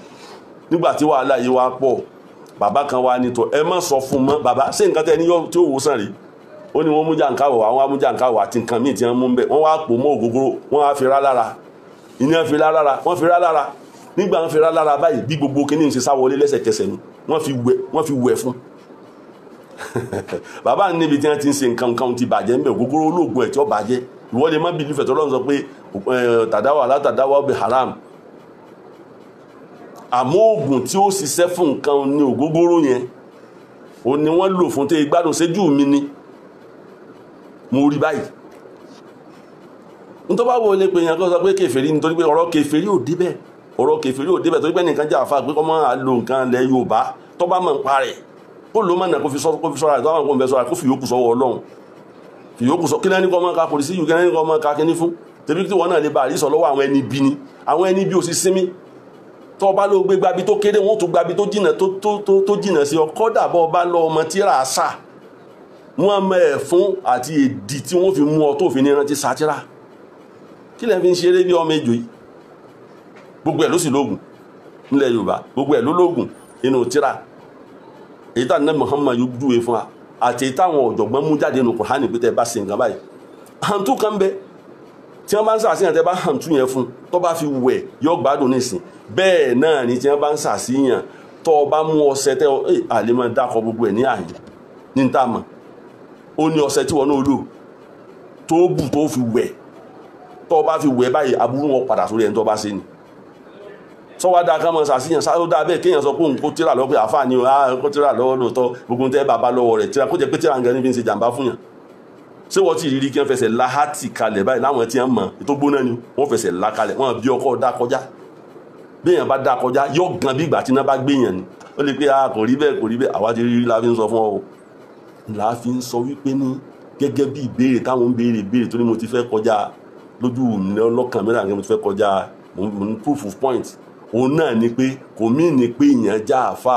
Nígbà tí wàhálà yìí wá pọ̀ bàbá kan wá ní tọ́ ẹ má sọ fún mọ́ bàbá ṣé nǹkan tẹ́ ní yọ tí ó wò sàn rí ó ní wọ́n mú jàǹkáwọ̀ àwọn amújàǹkáwọ̀ àti nǹkan míì tí wọ́n mú bẹ́ẹ̀ wọ́n wá pò mọ́ ògógóró wọ́n wá fi rá lára ìní fi rá lára wọ́n fi rá lára nígbà wọ́n fi rá lára báyìí bí gbogbo kinní ṣe sáwọlé lẹ́sẹ̀kẹsẹ̀ ni wọ́n fi wẹ̀ fún bàbá níbi tí wọ́n ti ń ṣe nǹkan ti bàjẹ́ ńbẹ̀ ògógóró olóògùn ẹ̀ tí ó bàjẹ́ ìwọ lè má bí ìlú fẹ̀tọ́ lọ́nà sọ pé tàdáwà látàdáwà ó bẹ haram àmọ́ oògùn tí ó ṣiṣẹ́ fún nǹkan ní ògógóró yẹn ó ní wọ́n lò fún tẹ́ gbádùn séjú mi ni mo rí báyìí nítorí bá wọlé pé yẹn kó sọ pé kèfèrí nítorí pé ọ̀rọ̀ kèfèrí ò débẹ̀ torí pé nìkan jà fà pé kọ́ máa lo nǹkan lẹ̀ Yorùbá tó bá mọ̀ ń parẹ́ kó ló mọ̀nà kó fi sọ́ra rẹ̀ tó àwọn kò ń bẹ sọ́ra kó fi yókù sọ́wọ́ Ọlọ́run fi yókù sọ kí lẹ́ni kọ́ mọ́ ká polisi yìí kí lẹ́ni kọ́ mọ́ ká kíní fún tẹ́bí tí wọ́n náà lè bá àrísọ lọ́wọ́ àwọn ẹni bí ni àwọn ẹni bí ó sì sinmi tó bá ló gbé gbabi tó kéré wọ́n tó gbabi tó jìnà sí ọ kọ́dà bọ́ bá lọ ọmọ tíra àṣà wọ́n mọ̀ ẹ̀ fún àti èdì tí wọ́n fi mú ọ tó fi ní rántí sátírà kí lẹ́ fi ń ṣeré bí ọmọ ejò yìí gbogbo ẹ̀ ló sì lóògùn nílẹ̀ Yorùbá gbogbo ẹ̀ ló lóògùn inú tíra èyí tá ní Muhammad yóò dúwe fún wa àti èyí táwọn ọ̀jọ̀gbọ́n mú jáde nínú Kùránì pé tẹ́ bá ṣe nǹkan báyìí hàntú kan bẹ tí wọ́n bá ń sàṣìyàn tẹ́ bá hàntú yẹn fún tó bá fi wẹ̀ yọ gbádùn nísìn bẹ́ẹ̀ náà ni tí wọ́n bá ń sàṣìyàn tó bá mú ọṣẹ tẹ́ àlè máa dákọ̀ gbogbo ẹ̀ ní àyè ní ta mọ̀ ó ní ọṣẹ tí wọ́n náà lò tó bù tó fi wẹ̀ tó bá fi wẹ̀ báyìí aburú wọn padà sórí ẹni tó bá ṣe ni sọ́wọ́ dáa ká mọ́ sàṣìyàn sáré dáa bẹ́ẹ̀ kéèyàn sọ pé òun kó tíra lọ́wọ́ pé àfáà ni kó tíra lọ́wọ́ lóòótọ́ gbogbo tẹ́ bàbá lọ́wọ́ rẹ̀ tíra kó jẹ́ pé tíra ń gẹ níbi ń ṣe jàǹbá fún yàn ṣé wọ́n ti rírí kí wọ́n fẹsẹ̀ láhátì kalẹ̀ báyìí láwọn tí wọ́n mọ̀ ètò gbóná ni wọ́n fẹsẹ̀ lá kalẹ̀ wọ́n bí ọkọ̀ dá kọjá béèyàn bá dá kọjá yóò gan bí ìgbà tí iná bá gbéyàn ni ó lè pé kò rí bẹ́ẹ̀ àwa ti rí la fi ń sọ fún ọ la fi ń sọ wípé ní gẹ́gẹ́ bí ìbéèrè táwọn ń béèrè torí mo ti fẹ́ kọjá lójú ọlọ́kàn mìíràn mo ti fẹ́ kọjá mo ní proof of point òun náà ni pé kò mí ní pé èèyàn já àfà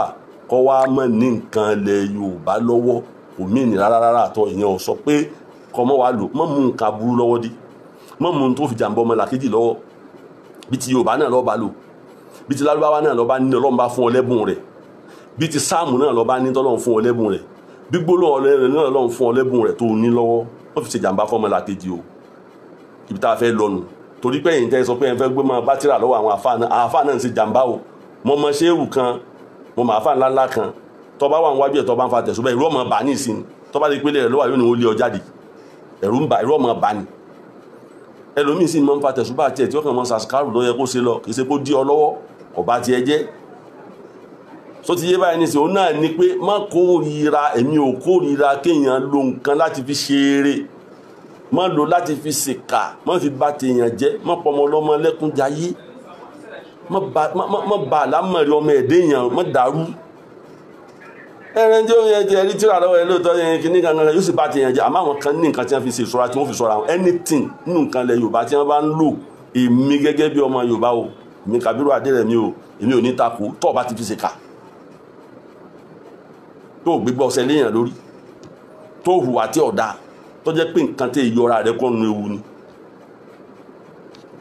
kọ́ wá mọ̀ ní nǹkan ilẹ̀ Yorùbá lọ́wọ́ kò mí ní rárá àtọ́ èèyàn ò sọ pé kọ́ mọ́ wá lò mọ́ mú nǹkan burú lọ́wọ́ dé mọ́ mú tó fi jàǹbá ọmọ làkejì lọ́wọ́ bí ti Yorùbá náà lọ́ọ́ bá lò bí ti Lárúbáwá náà lọ́ọ́ bá ní Ọlọ́run bá fún ọ lẹ́bùn rẹ̀ bí ti sáàmù náà lọ́ọ́ bá ní tọ́lọ́run fún ọ lẹ́bùn rẹ̀ bí gbólóhùn ọlẹ́rìn náà lọ́run fún ọ lẹ́bùn rẹ̀ tó ní lọ́wọ́ wọ́n fi ṣe jàǹbá fọ́mọ làkejì o ibi tá a fẹ́ lọ́nu torí pé èyí tẹ́ sọ pé ẹ fẹ́ gbé máa bá tíra lọ́wọ́ àwọn àfáà náà ń ṣe jàǹbá o mo mọ ṣéwù kan mo mọ àfáà ńláńlá kan tó bá wà níwájú ẹ̀ tó bá ń fa tẹ̀sùbẹ́ ìrú ọmọ bá ní ìsìn tó bá di pé lẹ́rẹ̀ lọ́wọ́ yóò ní ó lé ọ jáde ẹ̀rú ń bà ìrú ọmọ bá ní ẹlòmíì sì máa ń fa tẹ̀sùbẹ́ àti ẹ̀ tí ó kàn mọ́ sàskárù ló yẹ kó ṣe lọ kì í ṣe kó dí ọ lọ́wọ́ ọba ti ẹ jẹ́ so ti yé báyìí ní sè ó náà ni pé má kórìíra èmi ò kórìíra kéèyàn lo nǹkan láti fi ṣe eré má lò láti fi ṣèkà má fi bá tèèyàn jẹ́ má pọmọ ọlọ́mọ lẹ́kún jayé má ba àlámọ̀rí ọmọ ẹ̀dẹ́ èèyàn má dàrú ẹ̀rẹ́ tí ó yẹ ti ẹ̀rí tíra lọ́wọ́ ẹ lóòótọ́ yẹn kí ní kankan yóò sì bá tèèyàn jẹ́ àmọ́ àwọn kan ní nǹkan tí wọ́n fi ṣe ìṣọ́ra tí wọ́n fi ṣọ́ra wọn anything nínú nǹkan ilẹ̀ Yorùbá tí wọ́n bá ń lò èmi gẹ́gẹ́ bí ọmọ Yorùbá o èmi Kàbírù Adérẹ̀mí o èmi ò ní takò tó bá ti fi ṣèkà tó gbégbá ọsẹ léèyàn lórí tó hùwà tí ọ̀dà tó jẹ́ pé nǹkan tí ìyọra rẹ̀ kọ́ nínú ewu ni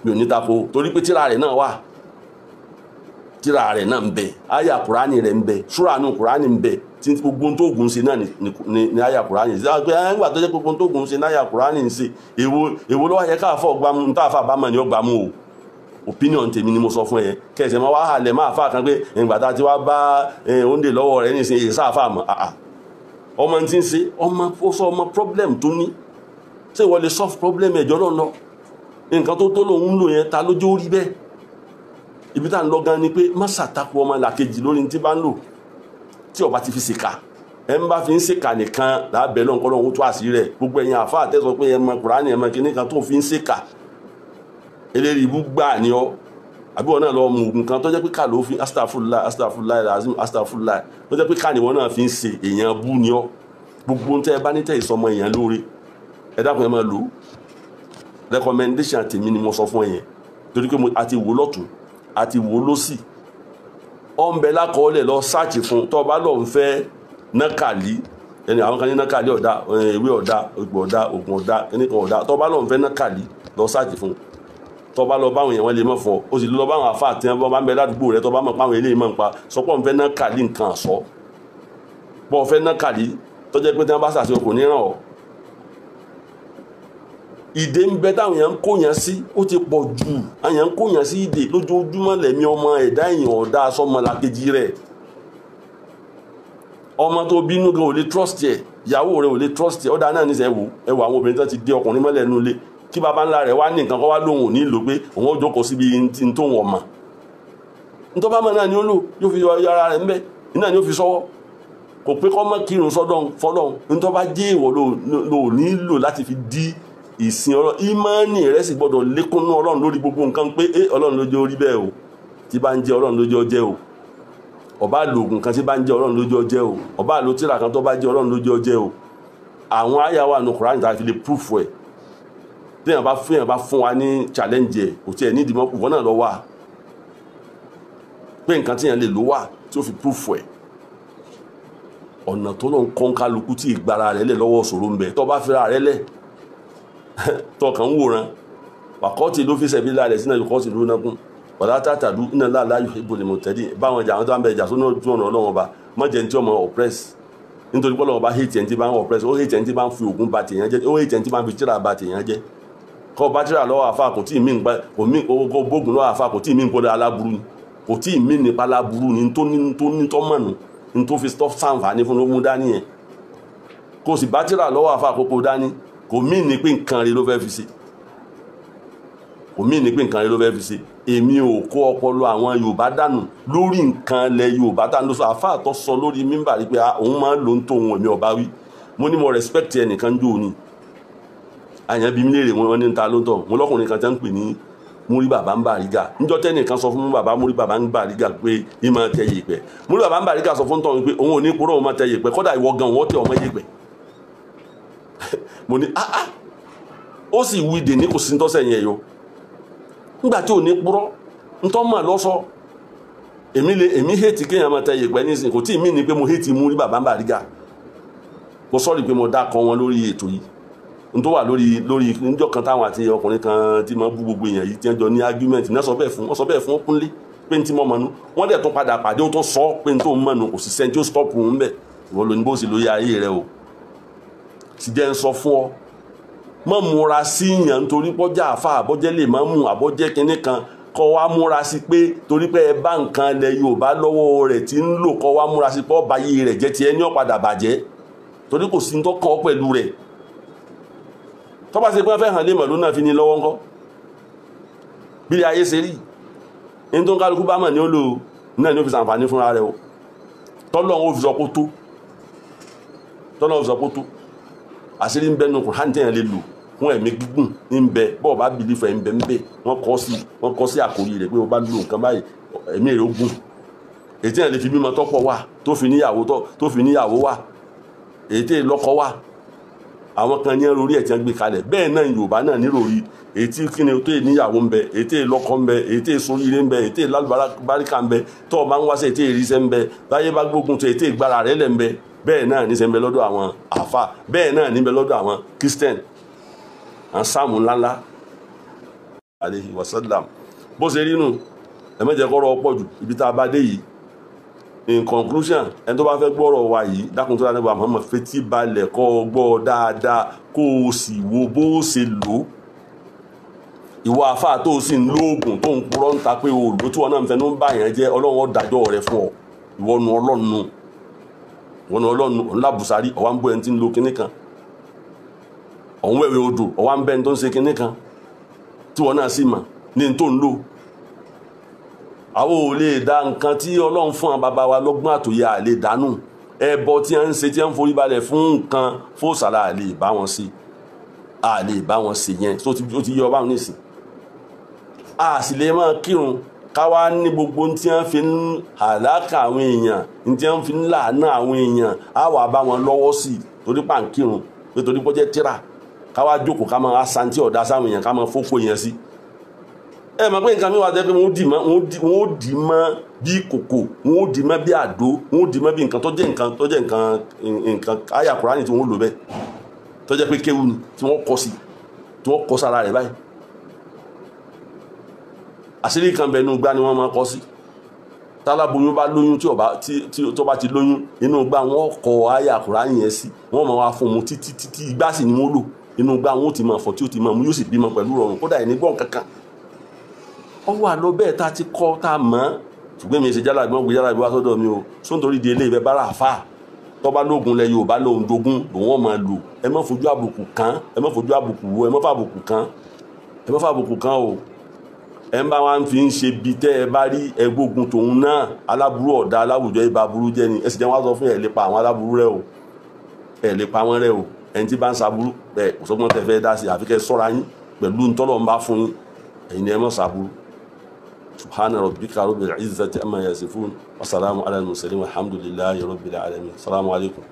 mi ò ní tako torí pé tíra rẹ̀ náà wà tíra rẹ̀ náà ń bẹ àyà Kùránì rẹ̀ ń bẹ súrà nù Kùránì ń bẹ tí gbogbo tó gùn ṣe náà ní àyà Kùránì ṣe nígbà tó jẹ́ gbogbo tó gùn ṣe ní àyà Kùránì ń ṣe èwo ló wá yẹ káàfọ̀ gbámú ní táàfà bá mọ̀ ní ọgbàmú o opinion tèmi ni mo sọ fún ẹ kẹsẹ̀ máa wá halẹ̀ máa fà kan pé ìgbà tá a ti wá bá oúnjẹ lọ́wọ́ rẹ̀ nísìn èyí sáfà mọ́ ọmọ tí ń ṣe ọmọ problem tó ní ṣé ìwọ lè solve problem ẹ̀jọ́ lọ́nà nǹkan tó lòun ń lò yẹn ta lójó rí bẹ́ẹ̀ ibi tá à ń lọ gan ni pé má ṣàtakò ọmọ làkejì lórí tí bá ń lò tí ọba ti fi ṣèkà ẹ ń bá fi ń ṣèkà nìkan lábẹ́ lọ́nkọ́ lọ́hún tó àṣírí rẹ̀ gbogbo ẹ̀yin àfa àtẹ́sọ pé ẹ mọ Kùránì ẹ mọ kíní kan tó fi ń ṣèkà eléyìí ibú gbà ní ọ àbí wọn náà lọ mú nǹkan tó jẹ́ pé ká ló fi astagfirullah lazim astagfirullah tó jẹ́ pé ká ní wọn náà fi ń ṣe èèyàn bú ní ọ gbogbo tẹ́ ẹ bá ní tẹ́ ìsọmọ èèyàn lóore ẹ dákun ẹ máa lò recommendation tèmi ni mo sọ fún ẹ̀yẹn torí pé a ti wò lọ́tún a ti wò lọ́sì ọ̀nbẹ lákọọ́lẹ̀ lọ sáàchì fún tó bá lọ ń fẹ́ nákàlí ẹni àwọn kan ní nákàlí ọ̀dà ewé ọ̀dà egbò ọ̀dà ògùn ọ̀dà ẹnìkan ọ̀dà tó bá lọ ń fẹ́ nákàlí lọ sáàchì fún tó bá lọ báwọn èèyàn wọn lè mọ̀ fún ọ ó sì lọ báwọn àfa àti ẹ̀ bá ń bẹ ládùúgbò rẹ tó bá mọ̀ páwọn eléyìí mọ̀ ń pa sọpọ̀ ń fẹ́ nákàlí nǹkan àsọ bọ́ fẹ́ nákàlí tó jẹ́ pé tí wọ́n bá ṣàṣeyọ kò ní ràn ọ́ ìdè ń bẹ táwọn èèyàn ń kóyàn sí ó ti pọ̀ jù àwọn èèyàn ń kóyàn sí ìdè lójoojúmọ́ lẹ̀mí ọmọ ẹ̀dá èèyàn ọ̀dà sọmọ làkejì rẹ̀ ọmọ tó bínú gan ò lè trust ẹ̀ ìyàwó rẹ̀ ò lè trust ẹ̀ ọ̀dà náà níṣẹ́ ẹ̀wò àwọn obìnrin tó ti dé ọkùnrin mọ́lẹ̀ nínú ilé kí baba ńlá rẹ̀ wá ní nǹkan kọ́ wá lóhùn ní ìlò pé òun ó jókòó síbi tí tó wọ̀n mọ̀ nítorí bá mọ̀ náà ni ó lò yóò fi yọ ara rẹ̀ ńbẹ́ náà ni ó fi sọ́wọ́ kò pé kọ́ mọ́ kírun sọ́dọ̀ fọ́lọ́hún nítorí bá jẹ́ ìwọ̀ lò nílò láti fi dí ìsìn ọlọ́run ìmánì rẹ̀ sì gbọ́dọ̀ lékúnnú ọlọ́run lórí gbogbo nǹkan pé ọlọ́run ló jẹ́ orí bẹ́ẹ̀ o tí bá ń jẹ́ ọlọ́run ló jẹ́ ọjẹ́ o ọba lo oògùn kan tí bá ń jẹ́ ọlọ́run ló jẹ́ ọjẹ́ o ọba lo tírà kan tó bá jẹ́ ọlọ́run ló jẹ́ ọjẹ́ o àwọn àyà wà ní Kùránì tá a fi lè proof ẹ̀ téèyàn bá fún wa ní challenge ẹ̀ kò tí ẹ̀ nídìí mọ́ ìwọ náà lọ wà pé nǹkan tíyàn lè lò wà tí ó fi proof ẹ̀ ọ̀nà tó lọ ń kọ́ kálukú tí ìgbára rẹ̀ lẹ̀ lọ́wọ́ ṣòro ń bẹ tó bá fira rẹ̀ lẹ̀ tọkàn ń wòran wàkọ́tì ló fi ṣẹ̀bí láàrẹ̀ sínú ìkọ́sì ló nákún wàlá tàtàdú iná láàlá yuhibbul mu'tadin báwọn ìjà àwọn tó ń bẹ ìjà sónú ojú ọ̀nà ọlọ́wọ́n ọba mọ́jẹ̀ tí ọmọ oppress nítorí pé ọlọ́wọ́n ọba hate ẹni tí bá ń oppress ó hate ẹni tí bá ń fi ògùn ba tèèyàn jẹ́ ó hate ẹni tí bá ń fi tíra ba tèèyàn jẹ́ kọ́ bá tíra lọ́wọ́ àfa kò tí ì mí nípa kò bógun lọ́wọ́ àfa kò tí ì mí nípa aláburú ni kò tí ì mí nípa aláburú ni tó ní tọ́mọ̀nù ní tó fi stop sáǹfààní fún ló mú dání yẹn kò sì bá tíra lọ́wọ́ àfa àkókò dání kò kò mí ní pé nǹkan rẹ̀ ló fẹ́ fi ṣe kò mí ní pé nǹkan rẹ̀ ló fẹ́ fi ṣe èmi ò kó ọpọlọ àwọn Yorùbá dànù lórí nǹkan lẹ Yorùbá tá ń lọ sọ àfáà tó sọ lórí mímbà rí pé òun máa ń lo ń tó òun èmi ọba wí mo ní mo respect ẹnìkan jò ní àyàn bí mi léèrè wọn ní ta ló ń tọ̀ mo lọ́kùnrin kan tẹ́ ń pè ní Múrí Bàbá ń Bàrígà níjọ́ tẹ́nìkan sọ fún bàbá Múrí Bàbá ń Bàrígà pé ìmọ̀ tẹ yèpẹ̀ Múrí Bàbá ń Bàrígà sọ fún tọ̀ pé òun ò ní kúrò òun máa tẹ yèpẹ̀ kọ́dà ìwọ gan wọ́n tẹ ọmọ yèpẹ̀ mo ní ó sì wí dè ní kò sí tọ́sẹ̀ yẹn yọ nígbà tí ò ní purọ́ ntọ́ mà lọ́sọ èmi hẹ́ẹ̀tì kéèyàn máa tẹ yèpẹ̀ nísìnyí kò tí ì mí ni pé mo hẹ́ẹ̀tì Múrí Bàbá ń Bàrígà mo sọ́ọ̀rì pé mo dákọ̀ wọn lórí ètò yìí n tó wà lórí níjọ́ kan táwọn àti ọkùnrin kan tí máa bú gbogbo èèyàn yìí tí wọ́n jọ ní argument náà sọ bẹ́ẹ̀ fún Kúnlé pé ní tí mo mọ̀nú wọ́n dẹ̀ tún padà pàdé ó tún sọ pé ní tó ń mọ̀nù kò sì sẹ́ni tí ó stop òun bẹ̀ ìwọ lóní bó sì lóye ayé rẹ o sì jẹ́ ń sọ fún ọ mọ́ múra sí yàn nítorí pọ́jà àfa àbọ́jẹ́ lè má mú àbọ́jẹ́ kinní kan kọ́ wá múra sí pé torí pé ẹ bá nǹkan ilẹ̀ Yorùbá lọ́wọ́ rẹ̀ tí ń lò kọ́ wá múra sí pé ọba yìí rẹ̀ jẹ́ ti ẹni ọ̀padà bàjẹ́ torí kò sí ní tó kọ́ pẹ̀lú rẹ̀ tó bá ṣe pé wọ́n fẹ́ hàn lé mọ̀ ló náà fi ní lọ́wọ́ ńkọ́ bí ayé ṣe rí ní tó ń kálukú bá mọ̀ ní ó lò náà ní ó fi ṣàǹfààní fúnra rẹ̀ o tọ́lọ́run ó fi sọ kó tó àṣírí ń bẹnu Kùránì tẹ́yàn lè lò fún ẹ̀mí gígùn ní ń bẹ bọ́ọ̀ bá bìlífẹ̀ ń bẹ ń bẹ wọ́n kọ́ sí àkórí rẹ̀ pé o bá lò nǹkan báyìí ẹ̀mí rẹ̀ ó gùn èyí tẹ́yàn lè fi bímọ tọ́pọ̀ wà tó fi níyàwó wà èyí tẹ́yàn lọ́kọ wà àwọn kan ní orí ẹ̀ tí wọ́n gbé kalẹ̀ bẹ́ẹ̀ náà Yorùbá náà ní ròrí èyí tí kí ni tó yẹ níyàwó ń bẹ èyí tí lọ́kọ ń bẹ èyí tí sóríire ń bẹ èyí tí lálùbáríkà ń bẹ tó o bá ń wáṣẹ́ èyí tí ìrísẹ́ ń bẹ báyé bá gbógun tó èyí tí ìgbára rẹ̀ lẹ̀ ń bẹ bẹ́ẹ̀ náà ní sẹ́ńbẹ́ lọ́dọ̀ àwọn àfà bẹ́ẹ̀ náà níbẹ̀ lọ́dọ̀ àwọn Christian àwọn sáàmù ńláńlá alayhi wa sallam bó ṣe rí nù ẹ̀mẹ́jẹ̀ kọ́rọ̀ pọ̀ jù ibi tá a bá dé yìí in conclusion ẹni tó bá fẹ́ gbọ́rọ̀ wa yìí dákun tó dáa Muhammad fetí balẹ̀ kọ́ gbọ́ dáadáa kó o sì wo bó ṣe lò ìwọ àfà tó o sì ń lóògùn tó ń purọ́ ń ta pé o lò tí wọn náà ń fẹ́ ló ń bá yẹn jẹ́ Ọlọ́run ó dájọ́ rẹ̀ fún ọ ìwọ́nu Ọlọ́run ńlábùsárí ọwá ń bọ́ ẹni tí ń lo kinní kan ọ̀hún wẹ̀wẹ̀ odò ọwá ń bẹ́ni tó ń ṣe kinní kan tí wọ́n náà sì mà ní tó ń lò àwọn ò lè dá nǹkan tí Ọlọ́run fún àwọn bàbá wa lọ́gbọ́n àtòyè àlè dánù ẹbọ tí wọ́n ń ṣe tí wọ́n ń forí balẹ̀ fún nǹkan fóòsàlà àlè bá wọn ṣe yẹn tó ti yọ báwọn nísìn a sì lè máa kírun káwá ní gbogbo tí wọ́n fi ń àlákà àwọn èèyàn tí wọ́n fi ń làánà àwọn èèyàn á wà bá wọn lọ́wọ́ sí i torí pàǹkìrùn nítorí pọ́jẹ́ tíra káwá jókòó ká máa santi ọ̀dá sáwọn èèyàn ká máa fókó yẹn sí. ẹ mọ̀ pé nǹkan mi wà jẹ́ pé wọ́n dì mọ́ bí kòkò wọ́n dì mọ́ bí àdó wọ́n dì mọ́ bí nǹkan tó jẹ́ nǹkan àyà Kùránì tí wọ́n lò bẹ́ẹ̀ tó jẹ́ pé kéwù ni tí wọ́n kọ́ sára rẹ̀ báyìí àṣírí kan bẹ inú gbá ni wọ́n máa kọ́ sí táláboyún bá lóyún tó bá ti lóyún inú gbá wọn kọ àyà Kùránì yẹn sí wọ́n máa wá fún mu títí igbá sì ni wọ́n lò inú gbá wọn ó ti máa fọ́ tí ó ti máa mú yóò sì bímọ pẹ̀lú rọrùn kódà ẹni gbọ́n kankan ọwọ́ àlọ́ bẹ́ẹ̀ tá a ti kọ́ tá a mọ̀ ṣùgbọ́n mi ṣe jálàbí wọn gbé jálàbí wá sọ́dọ̀ mi o sóńtorí di ilé ìfẹ́ bára àfà tọ́ba lógun lẹ Yorùbá lóhun dogun lòun ọ̀ máa lò ẹ má fojú àbùkù kan ẹ má fojú àbùkù wo ẹ má fàbùkù kan o ẹ ń bá wa fi ń ṣe bí tẹ́ ẹ bá rí ẹgbógun tòun náà aláburú ọ̀dà aláwùjọ ibà burú jẹ́ ni ẹ sì jẹ́ wọ́n sọ fún ẹ lè pa àwọn aláburú rẹ o ẹ lè pa wọ́n rẹ o ẹni tí bá ń saburú ẹ kò sọ́gbọ́n tẹ fẹ́ dá sí àfi kẹ́ sọ́ra yín pẹ̀lú ntọ́lọ́ ń bá fún yín ẹ̀yin ẹ má saburú subhana rabbika rabbil izzati amma yasifun wa salamu ala al mursalin walhamdulillahi rabbil alamin assalamu alaikum.